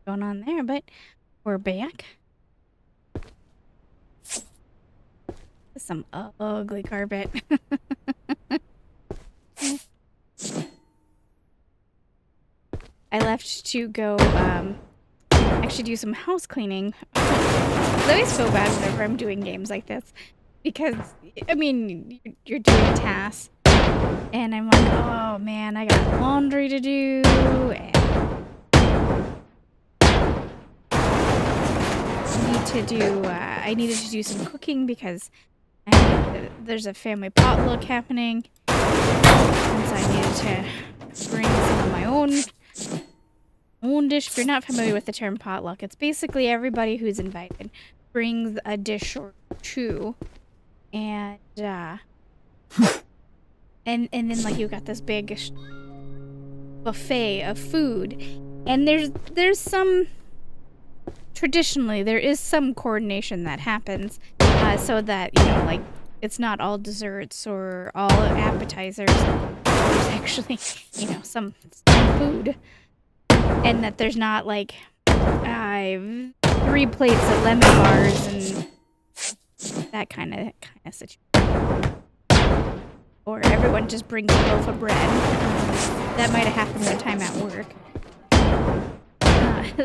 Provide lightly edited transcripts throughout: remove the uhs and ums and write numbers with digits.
going on there, but we're back. Some ugly carpet. I left to go actually do some house cleaning. I always feel bad whenever I'm doing games like this because, I mean, you're doing tasks and I'm like, oh man, I got laundry to do and I needed to do some cooking because there's a family potluck happening, and so I needed to bring some of my own dish. If you're not familiar with the term potluck, it's basically everybody who's invited brings a dish or two, and then like you got this big buffet of food, and there's some. Traditionally, there is some coordination that happens so that, you know, like, it's not all desserts or all appetizers. There's actually, you know, some food. And that there's not, like, 3 plates of lemon bars and that kind of situation. Or everyone just brings a loaf of bread. That might have happened one time at work.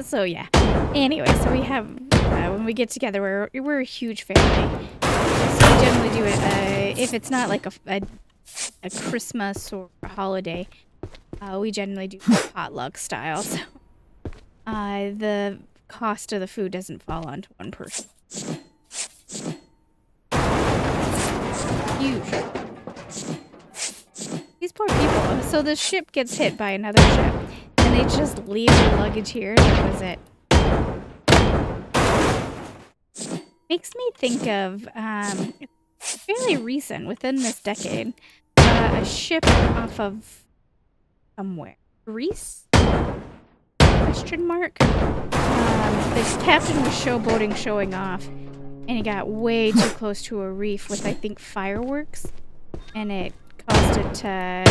So yeah. Anyway, so we have when we get together, we're a huge family. So we generally do it if it's not like a Christmas or a holiday. We generally do potluck style. So the cost of the food doesn't fall onto one person. Huge. These poor people. So the ship gets hit by another ship. And they just leave their luggage here. That was it. Makes me think of, fairly recent, within this decade, a ship off of somewhere. Greece? Question mark? The captain was showboating, showing off, and he got way too close to a reef with, I think, fireworks, and it caused it to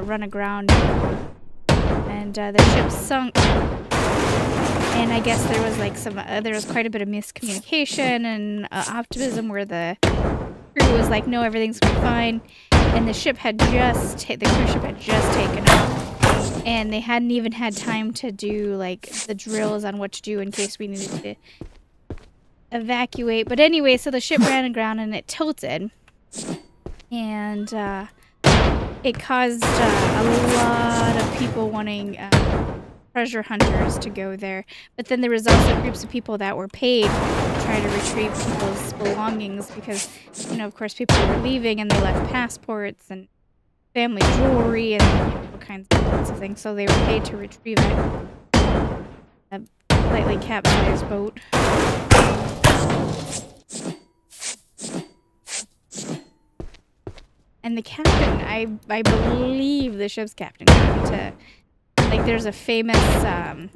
run aground. And the ship sunk, and I guess there was like there was quite a bit of miscommunication and optimism where the crew was like, no, everything's gonna be fine, and the cruise ship had just taken off, and they hadn't even had time to do like the drills on what to do in case we needed to evacuate. But anyway, so the ship ran aground and it tilted, and it caused a lot of people wanting treasure hunters to go there. But then there was also groups of people that were paid to try to retrieve people's belongings because, you know, of course, people were leaving and they left passports and family jewelry and all kinds of things. So they were paid to retrieve it. A slightly capsized boat. And the captain, I believe the ship's captain got to, like, there's a famous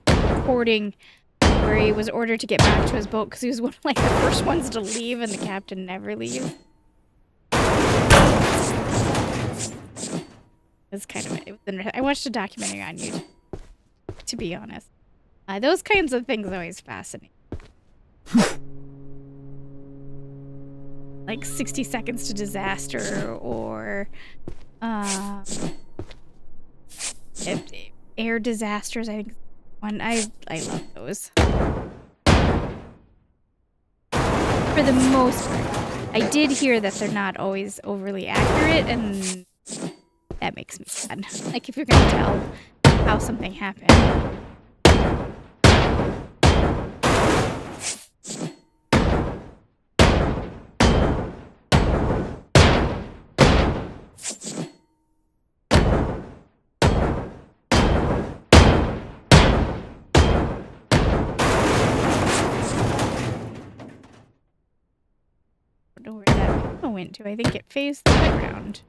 recording where he was ordered to get back to his boat because he was one of, like, the first ones to leave, and the captain never leaves. It's kind of, I watched a documentary on YouTube, to be honest. Those kinds of things always fascinate. Like 60 Seconds to Disaster, or air disasters. I think one I love those. For the most part, I did hear that they're not always overly accurate, and that makes me sad. Like if you're gonna tell how something happened. I don't know where that pillow went to. I think it phased through the ground.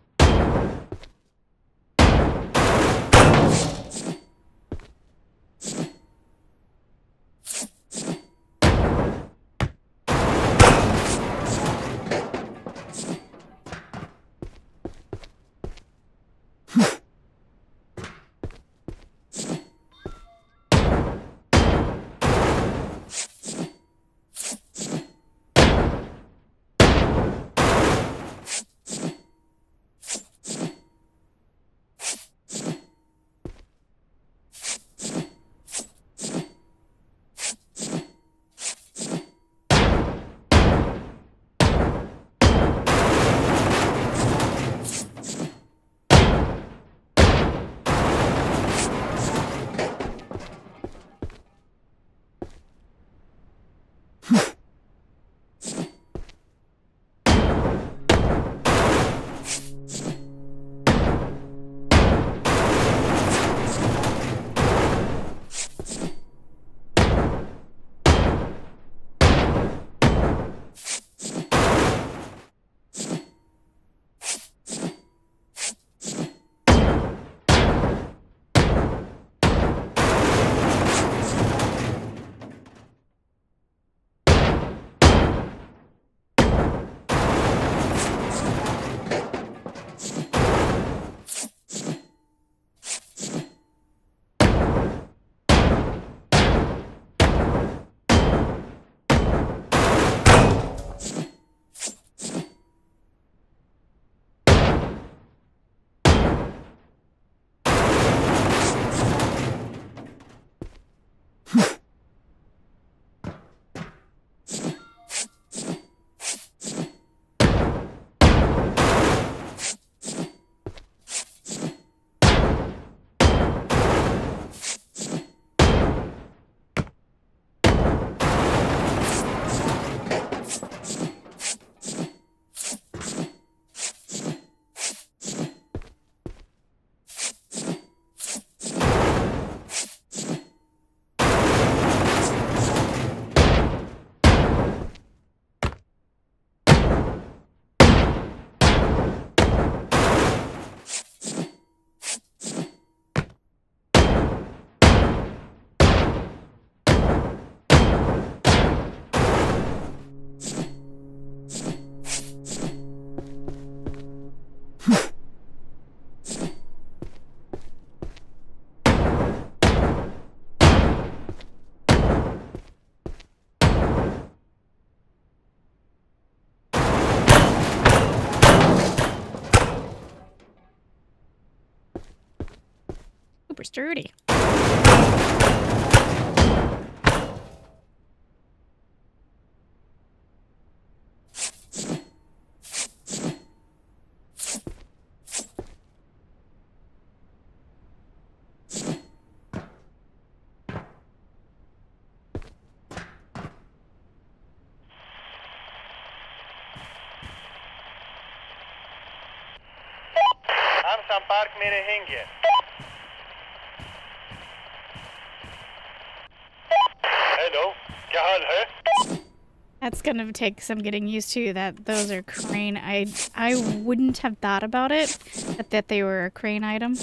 sturdy. हम संपर्क में रहेंगे। Hello, क्या हाल है? That's gonna take some getting used to. That those are crane. I wouldn't have thought about it that they were a crane item,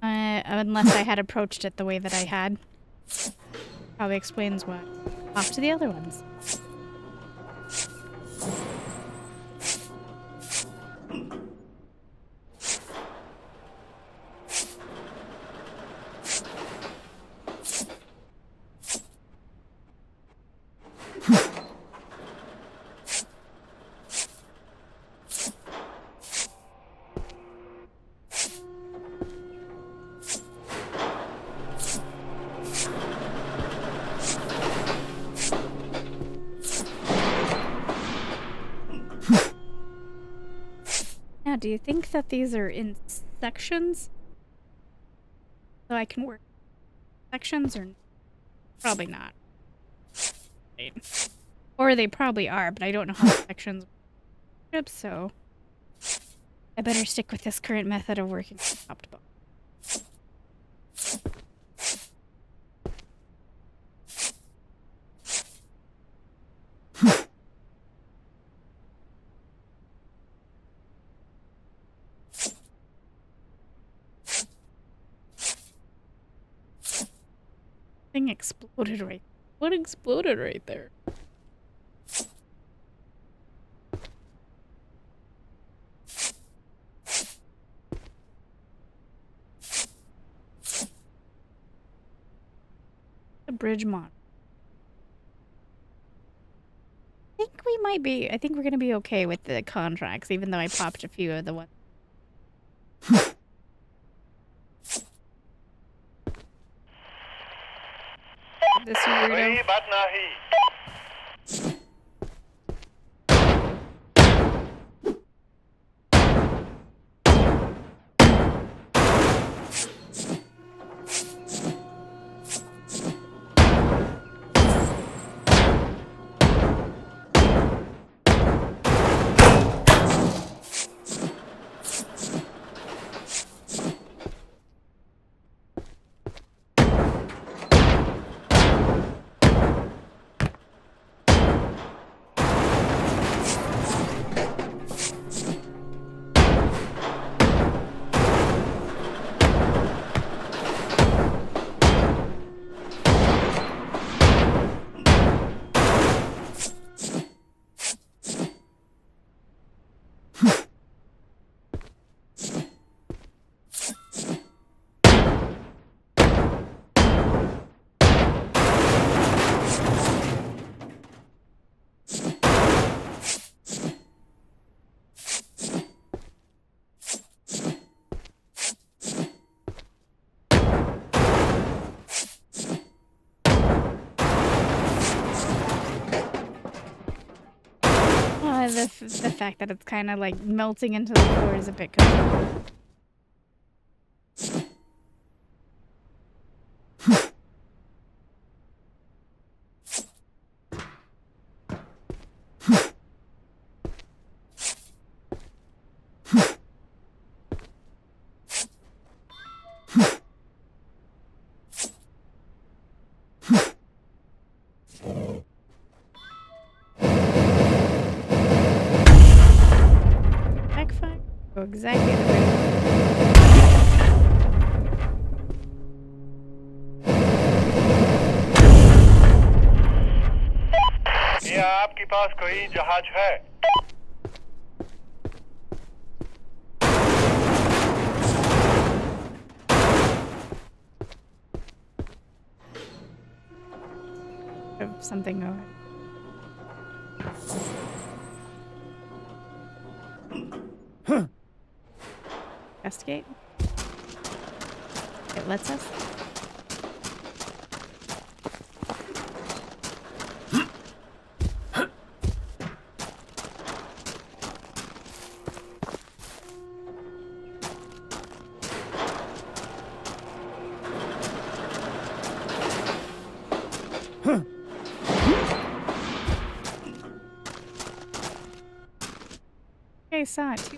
unless I had approached it the way that I had. Probably explains why. Off to the other ones. Now, do you think that these are in sections? So I can work sections, or probably not. Right. Or they probably are, but I don't know how sections work, so I better stick with this current method of working from top to bottom. Thing exploded right. What exploded right there? The bridge mod. I think we're gonna be okay with the contracts, even though I popped a few of the ones. This weirdo. कोई बात नहीं। The fact that it's kind of like melting into the floor is a bit concerning. Backfire? Go exactly the way. क्या आपके पास कोई जहाज है? Something over. Investigate. Okay, it lets us. I saw it too.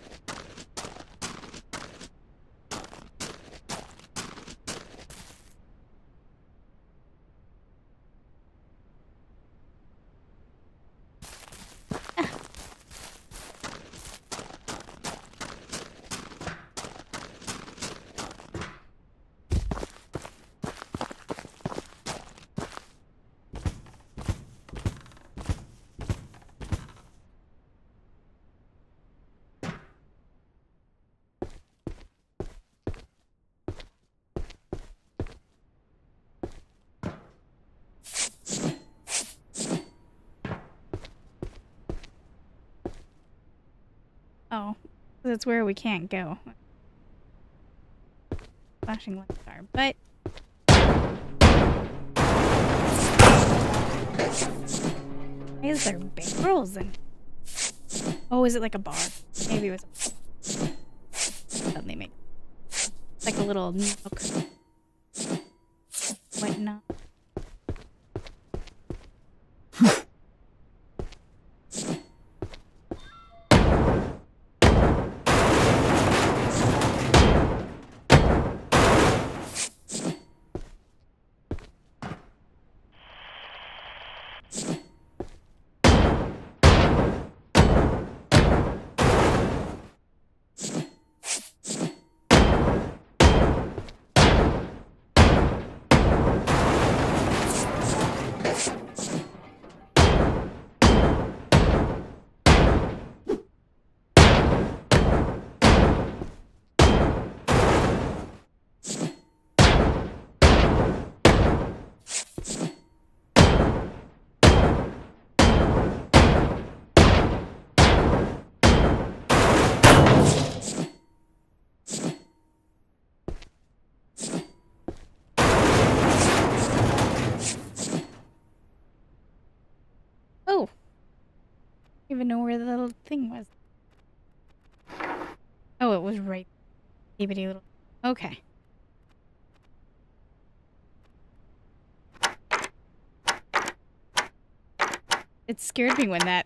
Oh, that's where we can't go. Flashing lights are, but why is there barrels in? Oh, is it like a bar? Maybe it was. Suddenly make like a little nook. Whatnot. Oh, I don't even know where the little thing was. Oh, it was right. Itty little. Okay. It scared me when that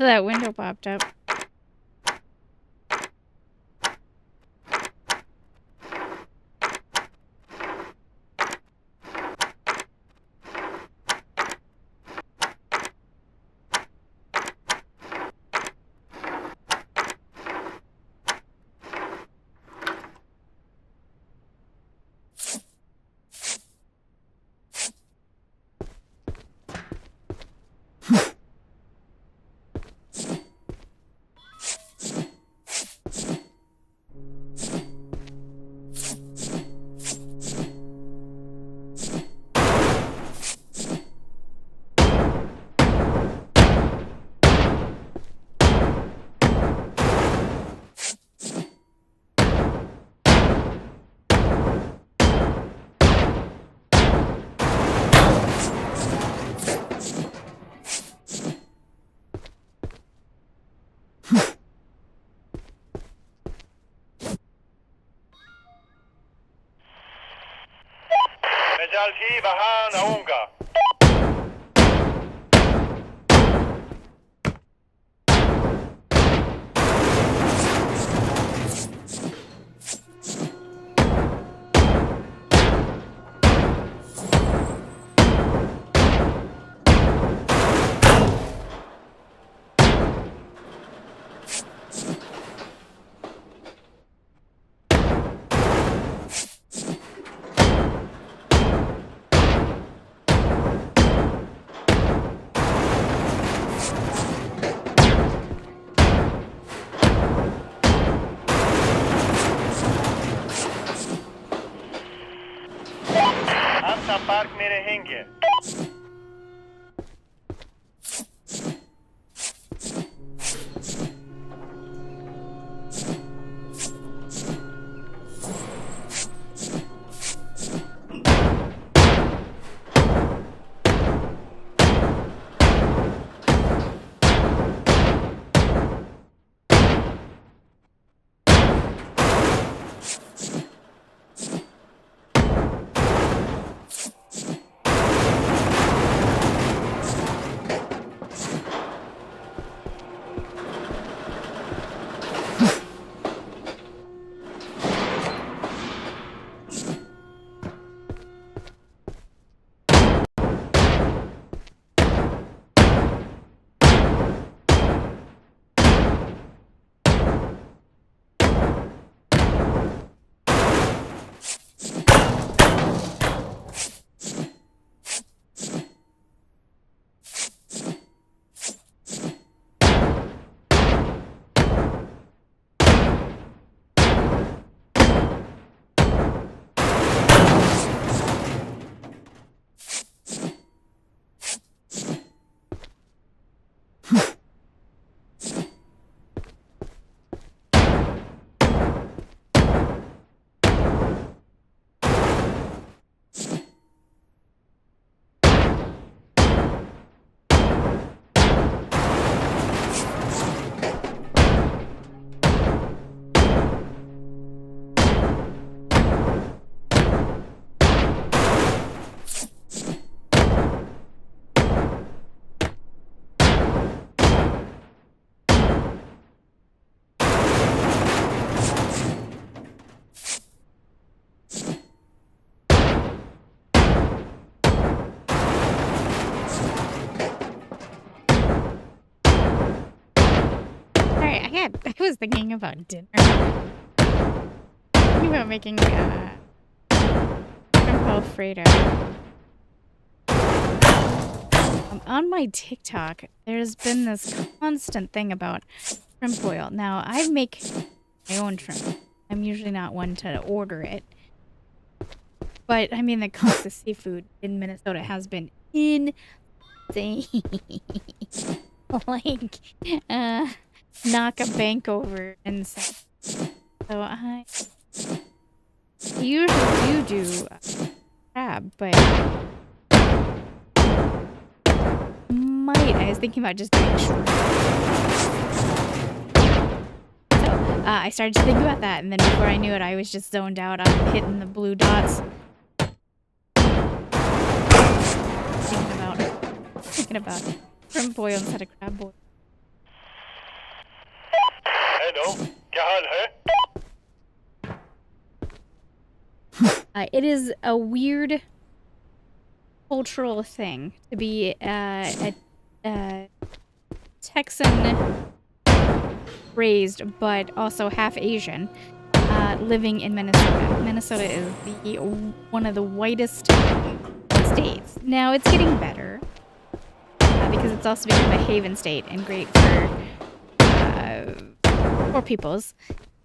that window popped up. मैं जल्द ही वहां आऊंगा I was thinking about dinner. Thinking about making shrimp Alfredo. On my TikTok, there's been this constant thing about shrimp oil. Now, I make my own shrimp. I'm usually not one to order it. But, I mean, the cost of seafood in Minnesota has been insane. Like, knock a bank over insane. So, I usually do crab, but I was thinking about just doing shrimp. So, I started to think about that, and then before I knew it, I was just zoned out on hitting the blue dots. Thinking about shrimp boil instead of crab boil. Hello, Carol, It is a weird cultural thing to be a Texan raised, but also half Asian, living in Minnesota. Minnesota is one of the whitest states. Now it's getting better because it's also become a haven state and great for peoples.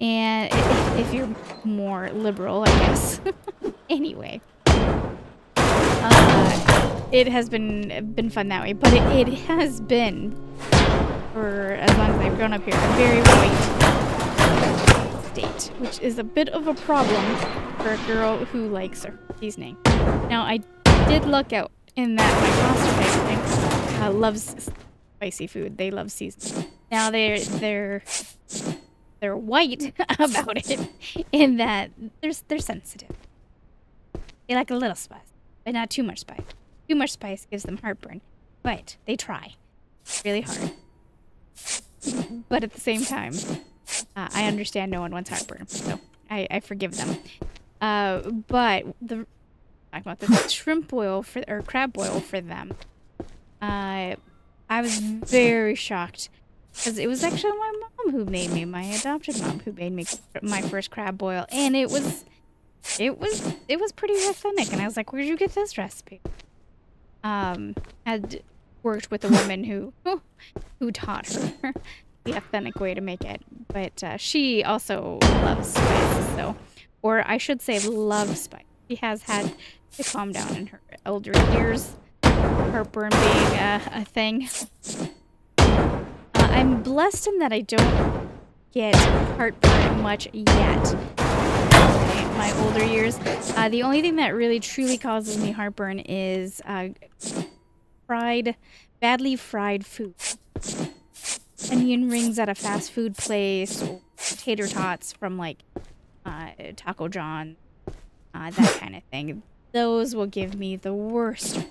And if you're more liberal, I guess. Anyway, it has been fun that way, but it has been, for as long as I've grown up here, a very white state, which is a bit of a problem for a girl who likes her seasoning. Now, I did look out in that my foster family loves spicy food. They love seasoning. Now they're white about it in that they're sensitive. They like a little spice, but not too much spice. Too much spice gives them heartburn, but they try really hard. But at the same time, I understand no one wants heartburn, so I forgive them. But talking about the shrimp boil or crab boil for them, I was very shocked because it was actually my mom who made me, my adopted mom who made me my first crab boil, and it was pretty authentic. And I was like, "Where'd you get this recipe?" Had worked with a woman who taught her the authentic way to make it, but she also loves spice, or I should say, loves spice. She has had to calm down in her older years, heartburn being a thing. I'm blessed in that I don't get heartburn much yet. In my older years, the only thing that really truly causes me heartburn is badly fried food. Onion rings at a fast food place, or tater tots from like Taco John, that kind of thing. Those will give me the worst.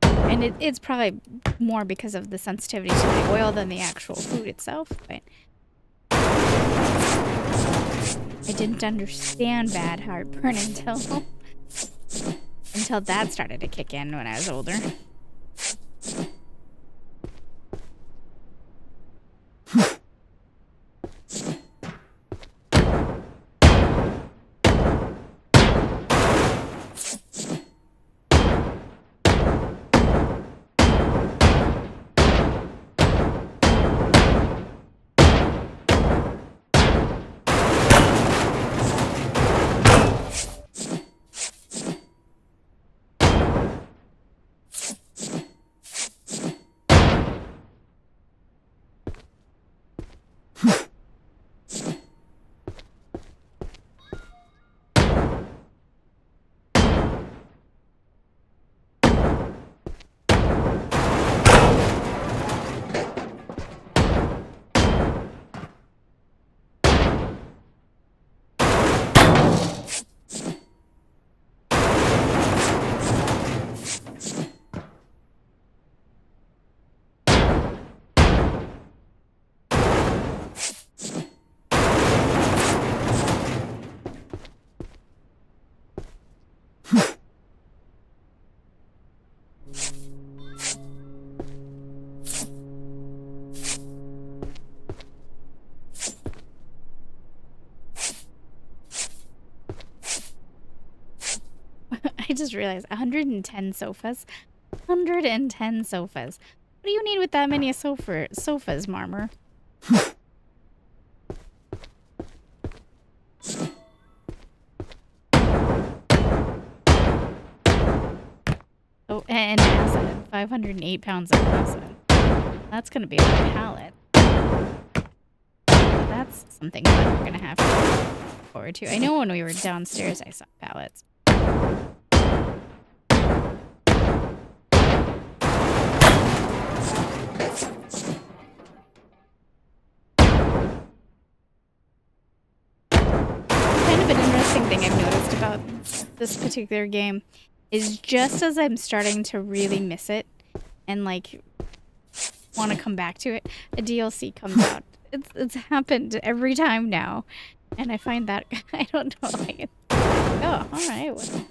And it's probably more because of the sensitivity to the oil than the actual food itself, but I didn't understand bad heartburn until that started to kick in when I was older. just realized 110 sofas. 110 sofas. What do you need with that many sofas, Marmor? Oh, and acid. 508 pounds of acid. That's gonna be a pallet. That's something fun we're gonna have to look forward to. I know when we were downstairs I saw pallets. Kind of an interesting thing I've noticed about this particular game is just as I'm starting to really miss it and like want to come back to it, a DLC comes out. It's happened every time now, and I find that I don't know. Like, oh, all right. Well.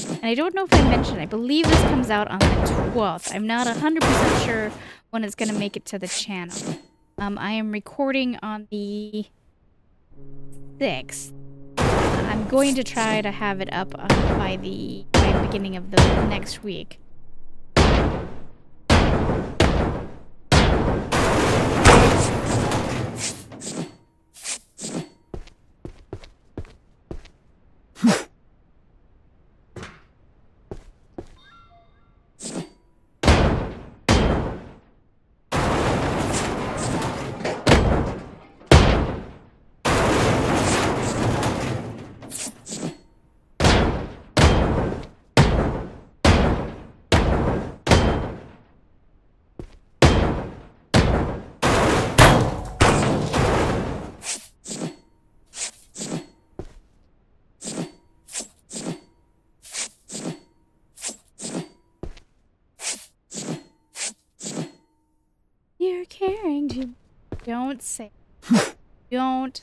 And I don't know if I mentioned. I believe this comes out on the 12th. I'm not 100% sure when it's gonna make it to the channel. I am recording on the 6th. I'm going to try to have it up by the beginning of the next week. You're caring to... Don't say... Don't...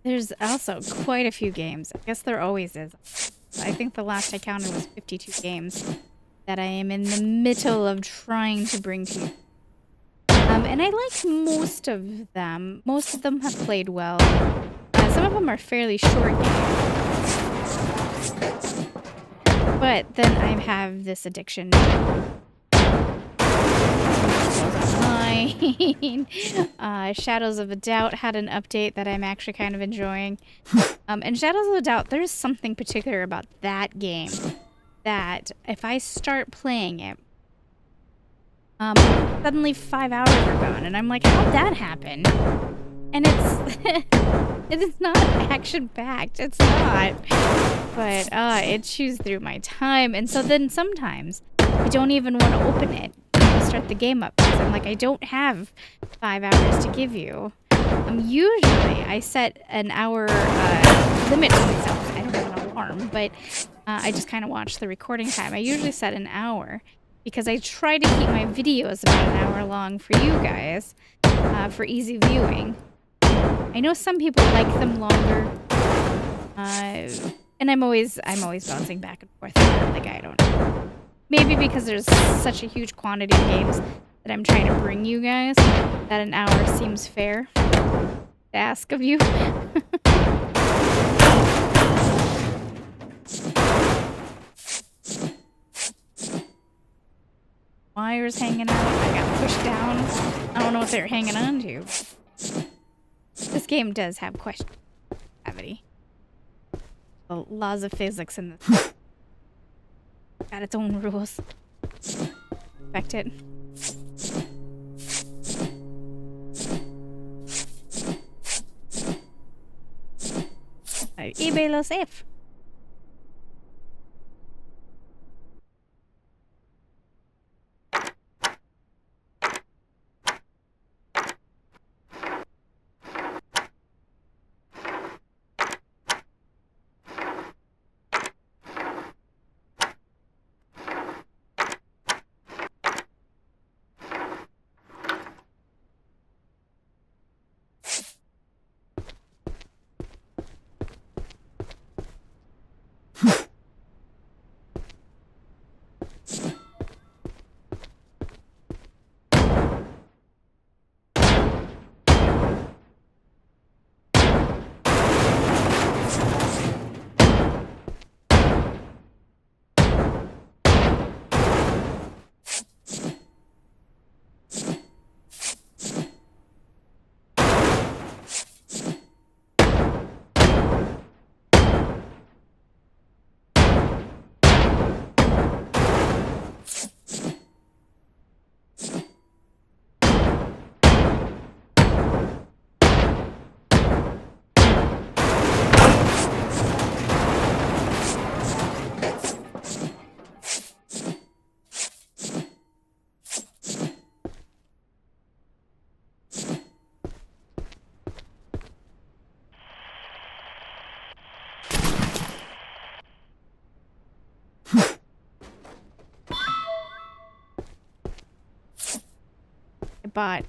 There's also quite a few games. I guess there always is. I think the last I counted was 52 games that I am in the middle of trying to bring to you. And I like most of them. Most of them have played well. Some of them are fairly short games. But then I have this addiction. Shadows of a Doubt had an update that I'm actually kind of enjoying. And Shadows of a Doubt, there's something particular about that game that if I start playing it, suddenly 5 hours are gone, and I'm like, how'd that happen? And it's it is not action-packed. It's not. But it chews through my time, and so then sometimes I don't even want to open it. Start the game up because I'm like, I don't have 5 hours to give you. Usually I set an hour limit to myself. I don't have an alarm, but I just kind of watch the recording time. I usually set an hour because I try to keep my videos about an hour long for you guys for easy viewing. I know some people like them longer, and I'm always bouncing back and forth. Like, I don't know. Maybe because there's such a huge quantity of games that I'm trying to bring you guys that an hour seems fair to ask of you. Wires hanging out. I got pushed down. I don't know what they're hanging on to. This game does have question gravity. The laws of physics in this. Got its own rules. Respect it. eBay lo safe. bought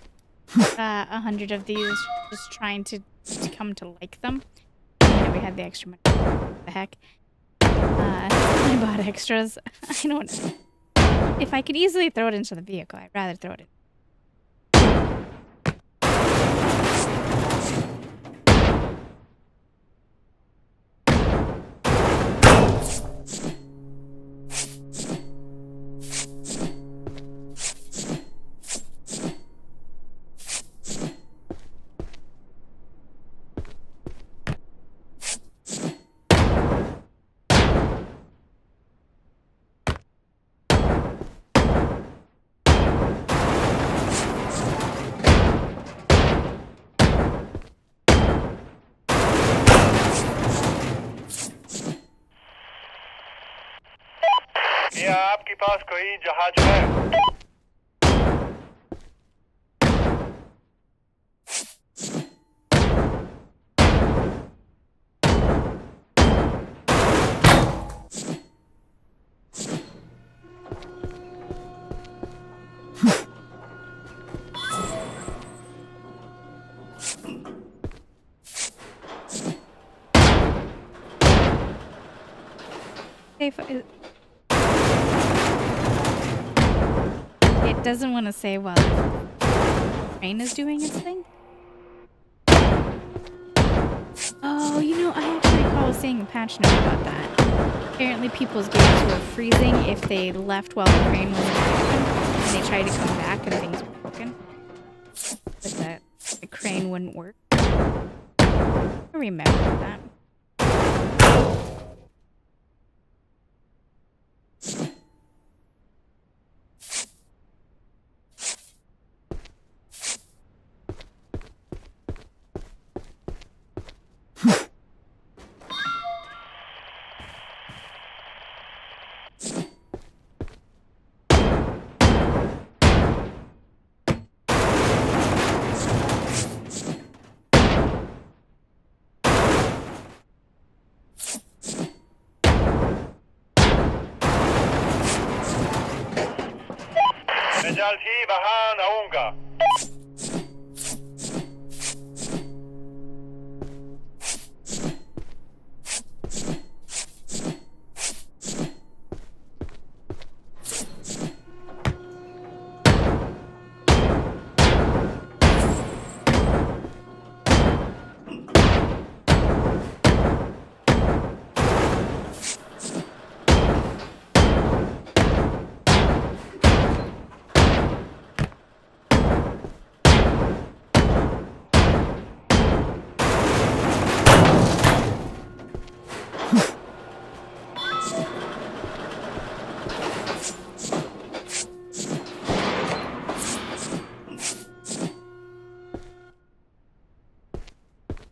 100 of these, just trying to come to like them. We had the extra money. What the heck? I bought extras. I don't know. If I could easily throw it into the vehicle, I'd rather throw it in. क्या आपके पास कोई जहाज है? It doesn't want to say while the train is doing its thing. Oh, you know, I actually recall seeing a patch note about that. Apparently people's games were freezing if they left while the train was in action, and they tried to come back and things were broken. But the crane wouldn't work. I remember that. मैं जल्द ही वहां आऊंगा।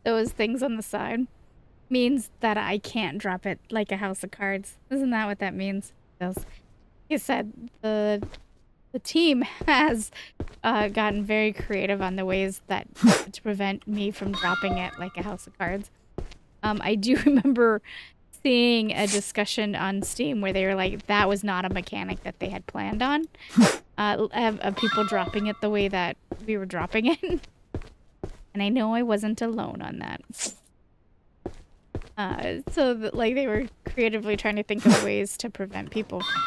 Those things on the side means that I can't drop it like a house of cards. Isn't that what that means? Like I said, the team has gotten very creative on the ways that to prevent me from dropping it like a house of cards. I do remember seeing a discussion on Steam where they were like, that was not a mechanic that they had planned on. Of people dropping it the way that we were dropping it. And I know I wasn't alone on that. Like, they were creatively trying to think of ways to prevent people from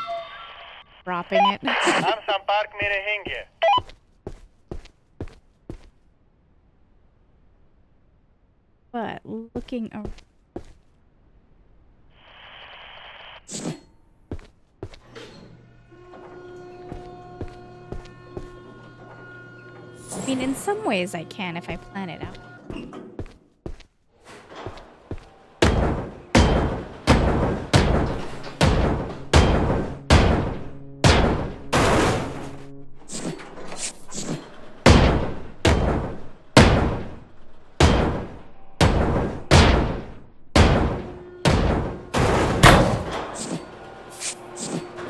dropping it. हम संपर्क में रहेंगे। But looking around... I mean, in some ways I can if I plan it out.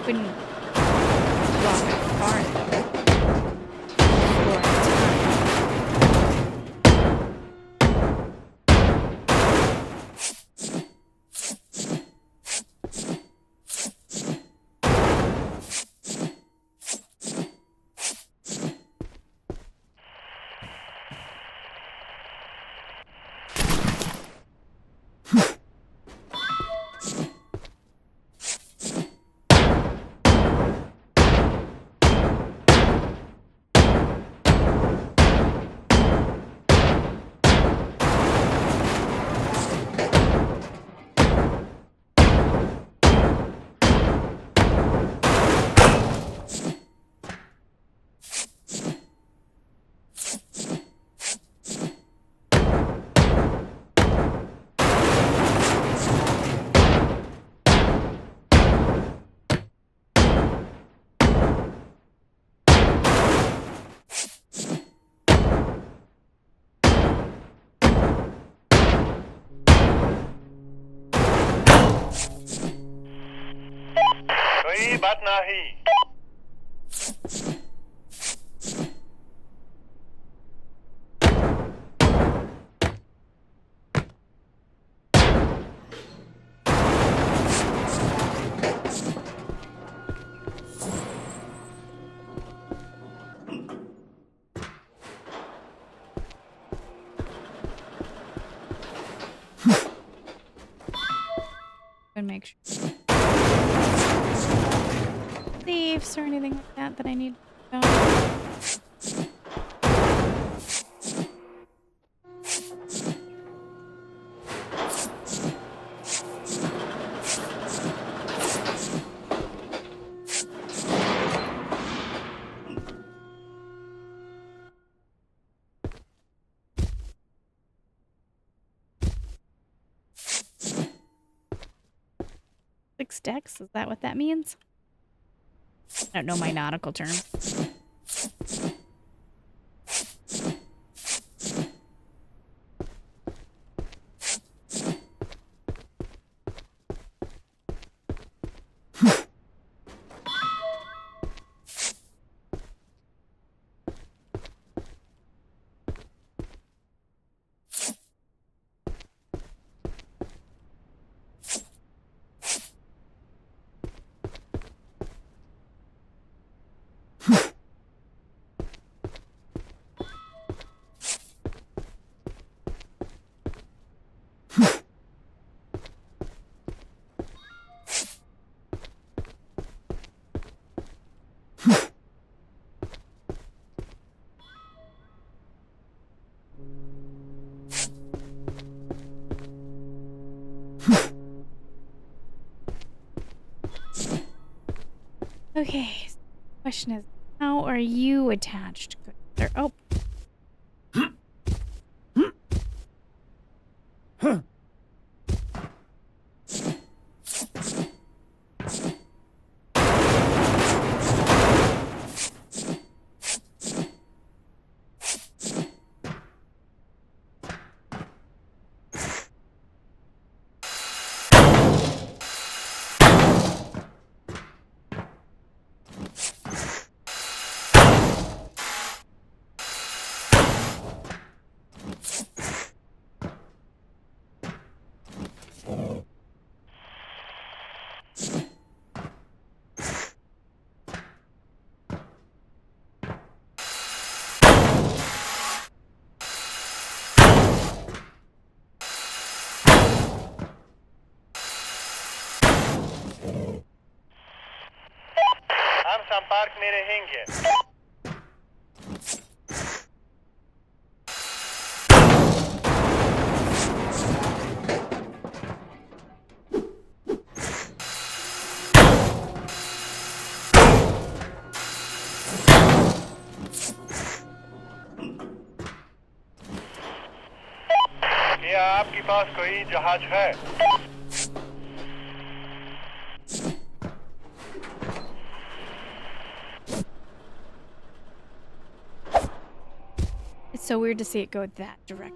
Wouldn't walk that far though. जी बात नाही. And make sure safes or anything like that that I need to know. Six decks, is that what that means? I don't know my nautical terms. Okay, so the question is, how are you attached? Oh. हम संपर्क में रहेंगे. क्या आपके पास कोई जहाज है? It's so weird to see it go that direct.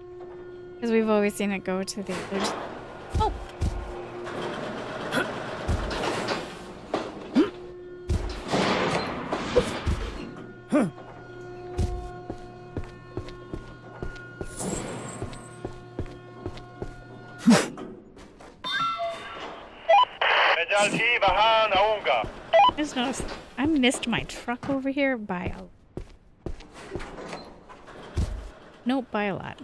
Because we've always seen it go to the others. Oh! मैं जल्दी वहां आऊंगा. I just noticed I missed my truck over here by a... Nope, by a lot.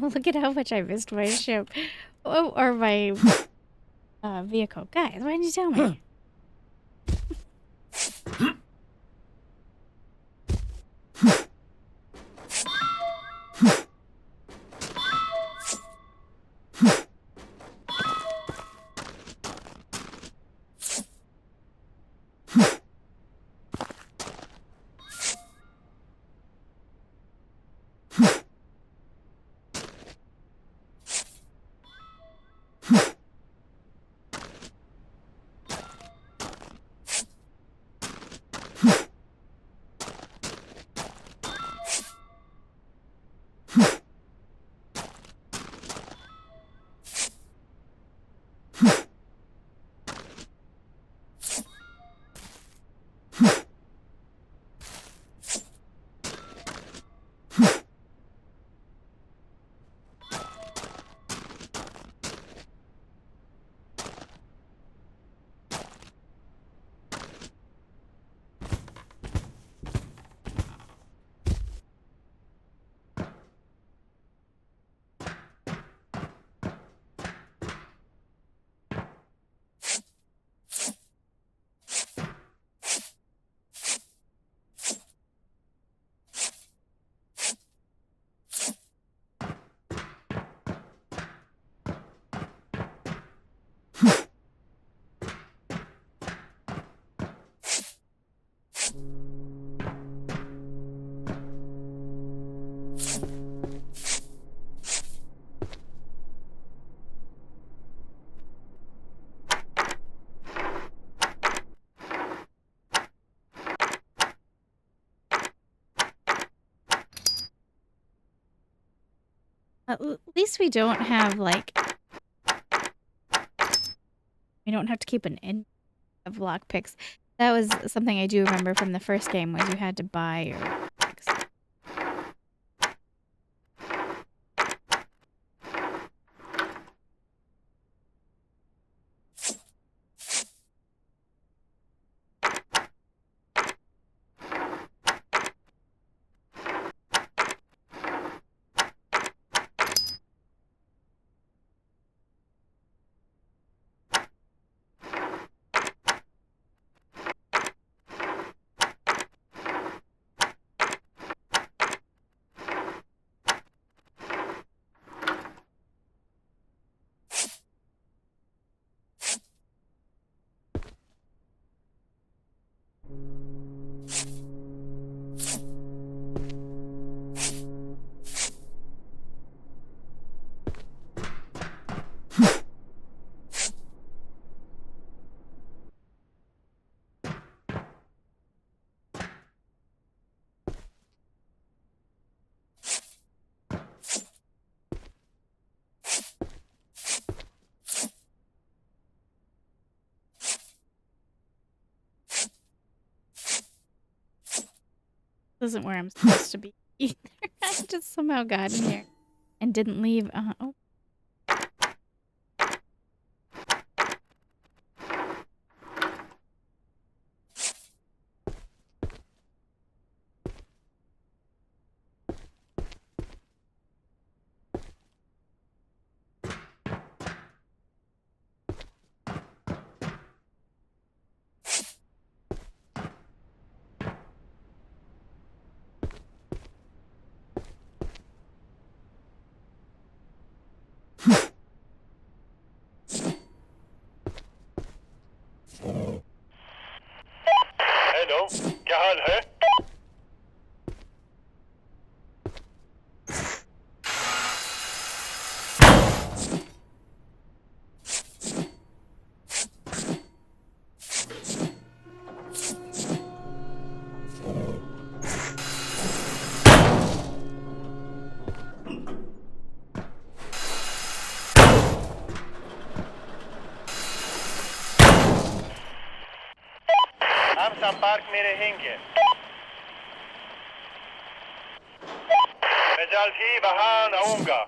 look at how much I missed my ship. Oh, or my vehicle. Guys, why didn't you tell me? At least we don't have, like, we don't have to keep an in of lockpicks. That was something I do remember from the first game, was you had to buy your lockpicks. This isn't where I'm supposed to be either. I just somehow got in here and didn't leave. Oh. Hello क्या हाल है हम संपर्क में रहेंगे मैं जल्द ही वहां आऊंगा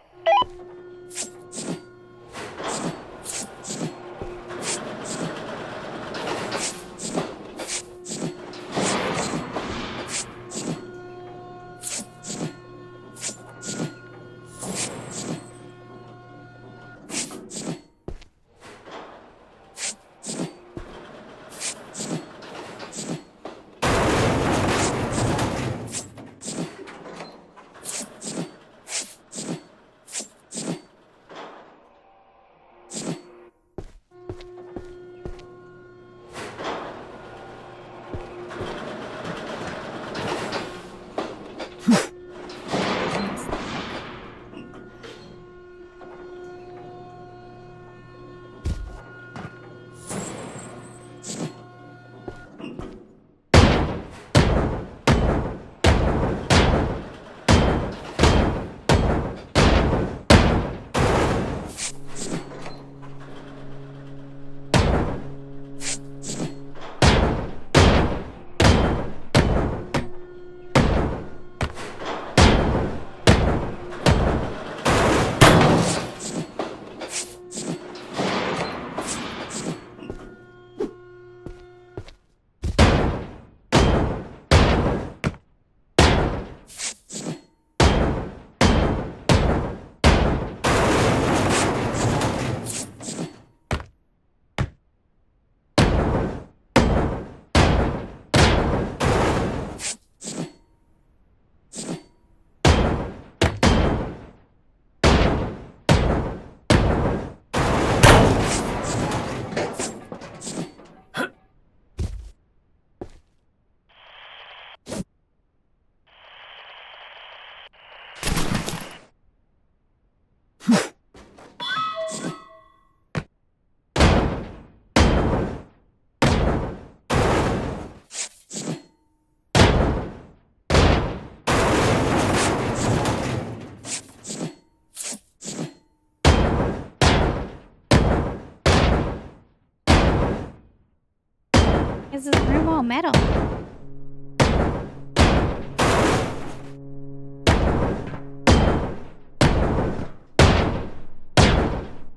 Is this room all metal?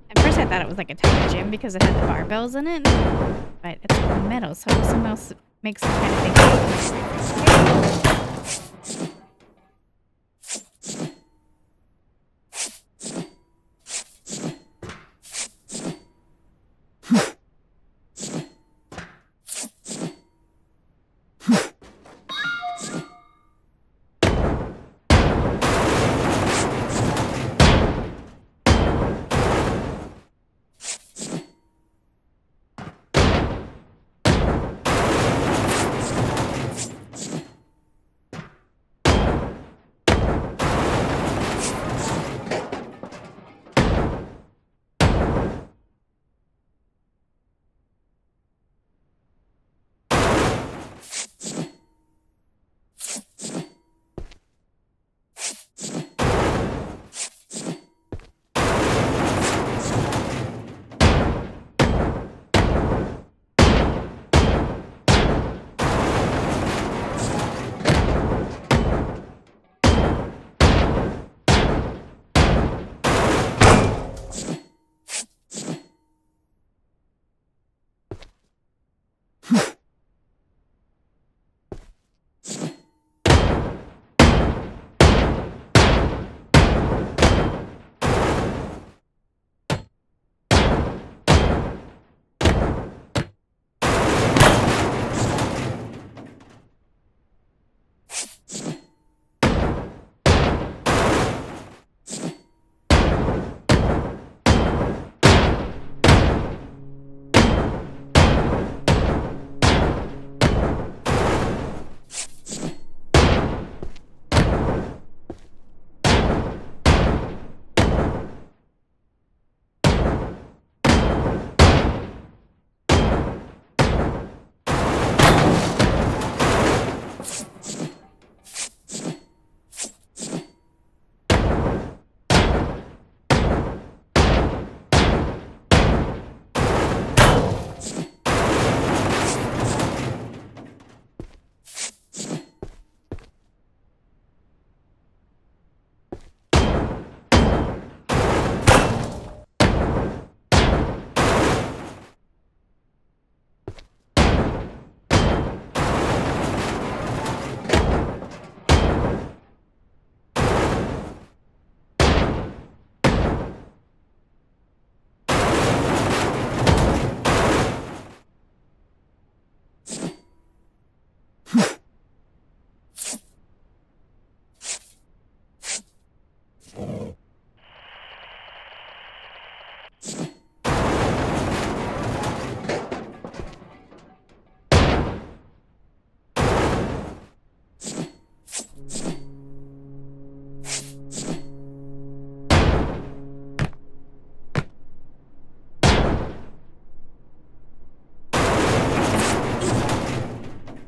At first I thought it was like a type of gym because it had the barbells in it, but it's all metal, so it also makes me kind of think.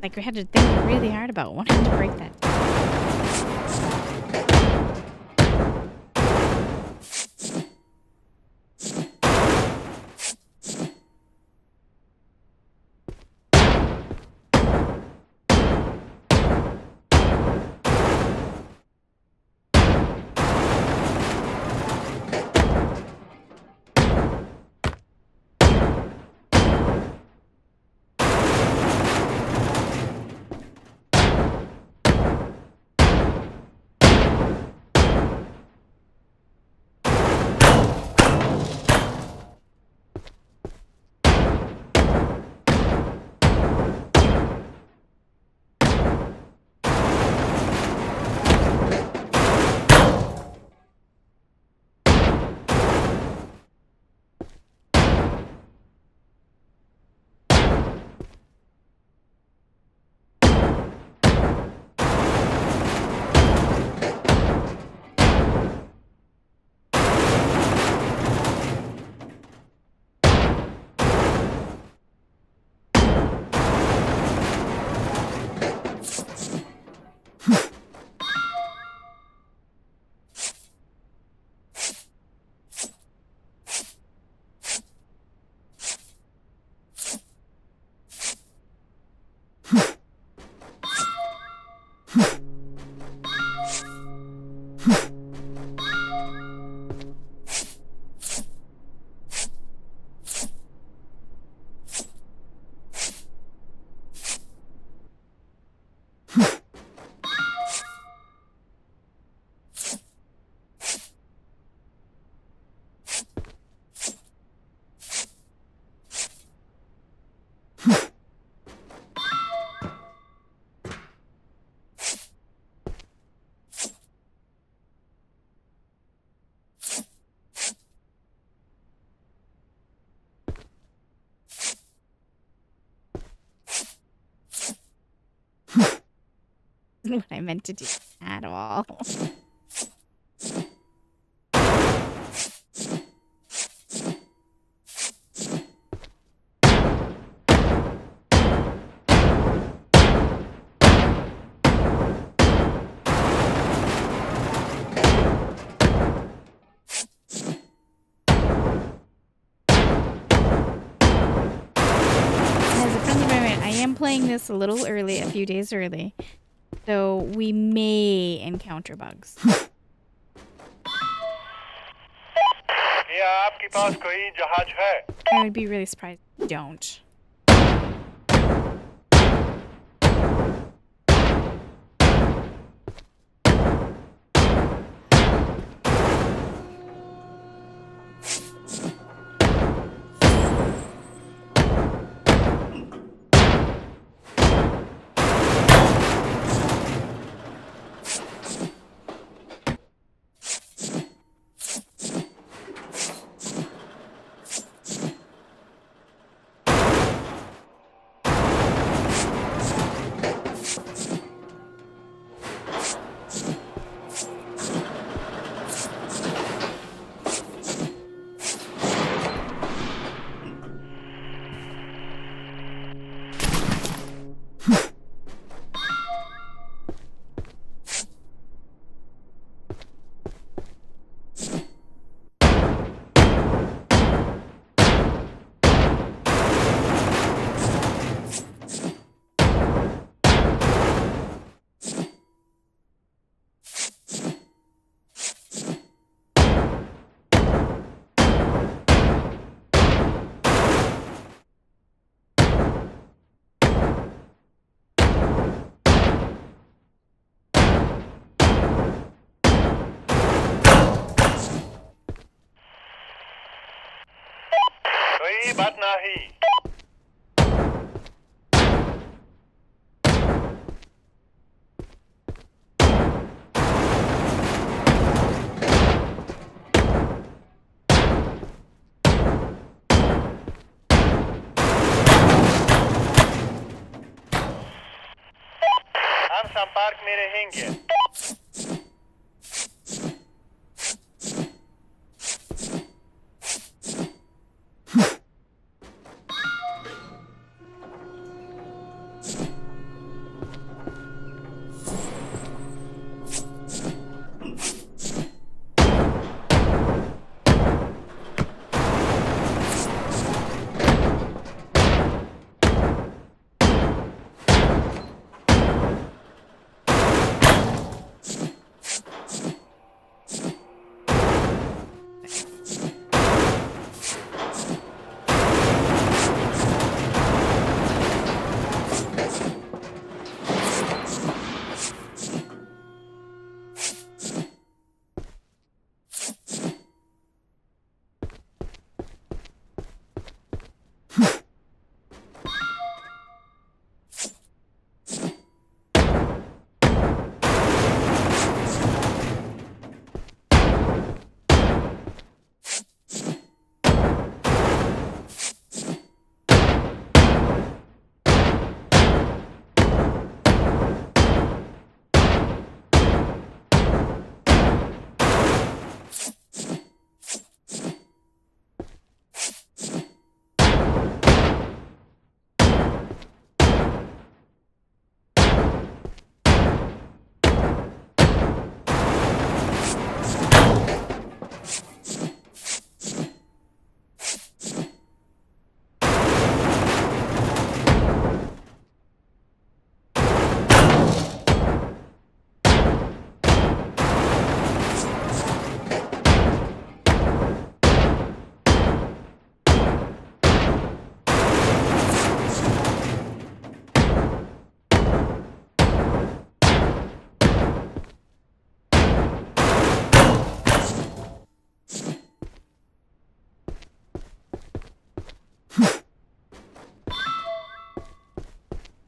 Like we had to think really hard about wanting to break that. Isn't what I meant to do at all. As a friendly reminder, I am playing this a little early, a few days early, so we may encounter bugs. क्या आपके पास कोई जहाज है? I would be really surprised if you don't. कोई बात नहीं. हम संपर्क में रहेंगे.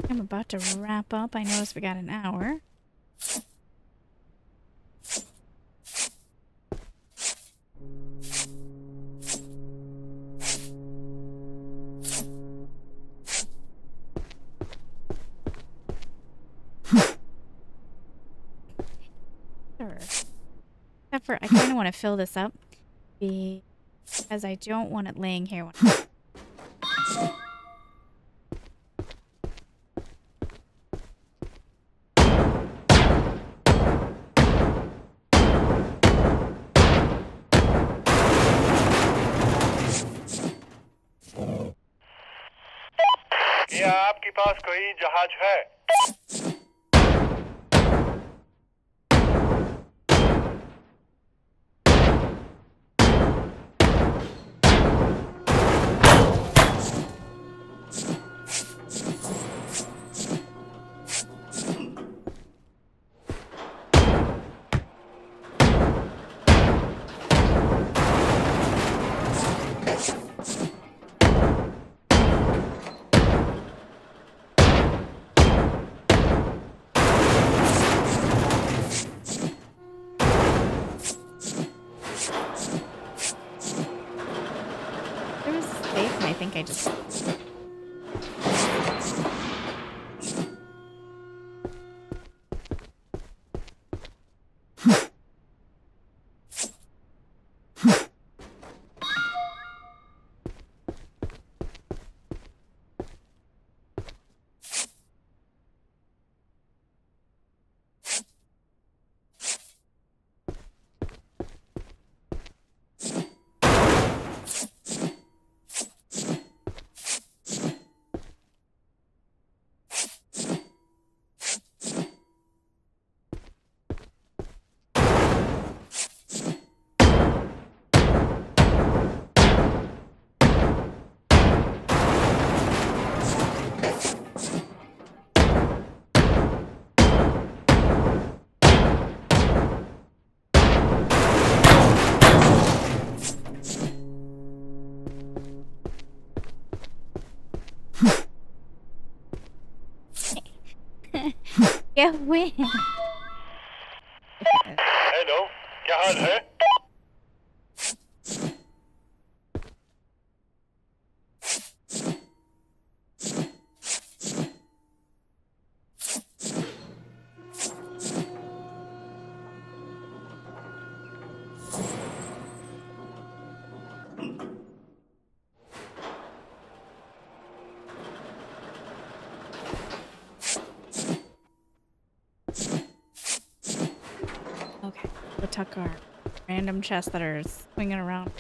I'm about to wrap up. I noticed we got an hour. Except for I kind of want to fill this up because I don't want it laying here when क्या आपके पास कोई जहाज है? there was a safe, and I think I just. Get win. Hello, क्या हाल है? Okay, we'll tuck our random chests that are swinging around.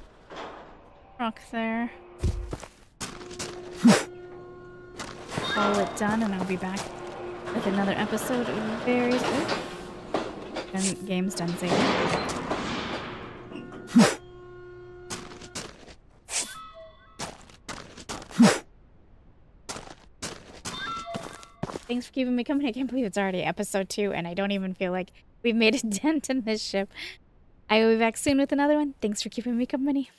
Rock there. Call it done, and I'll be back with another episode very soon. And game's done saving. Thanks for keeping me company. I can't believe it's already episode 2, and I don't even feel like we've made a dent in this ship. I will be back soon with another one. Thanks for keeping me company.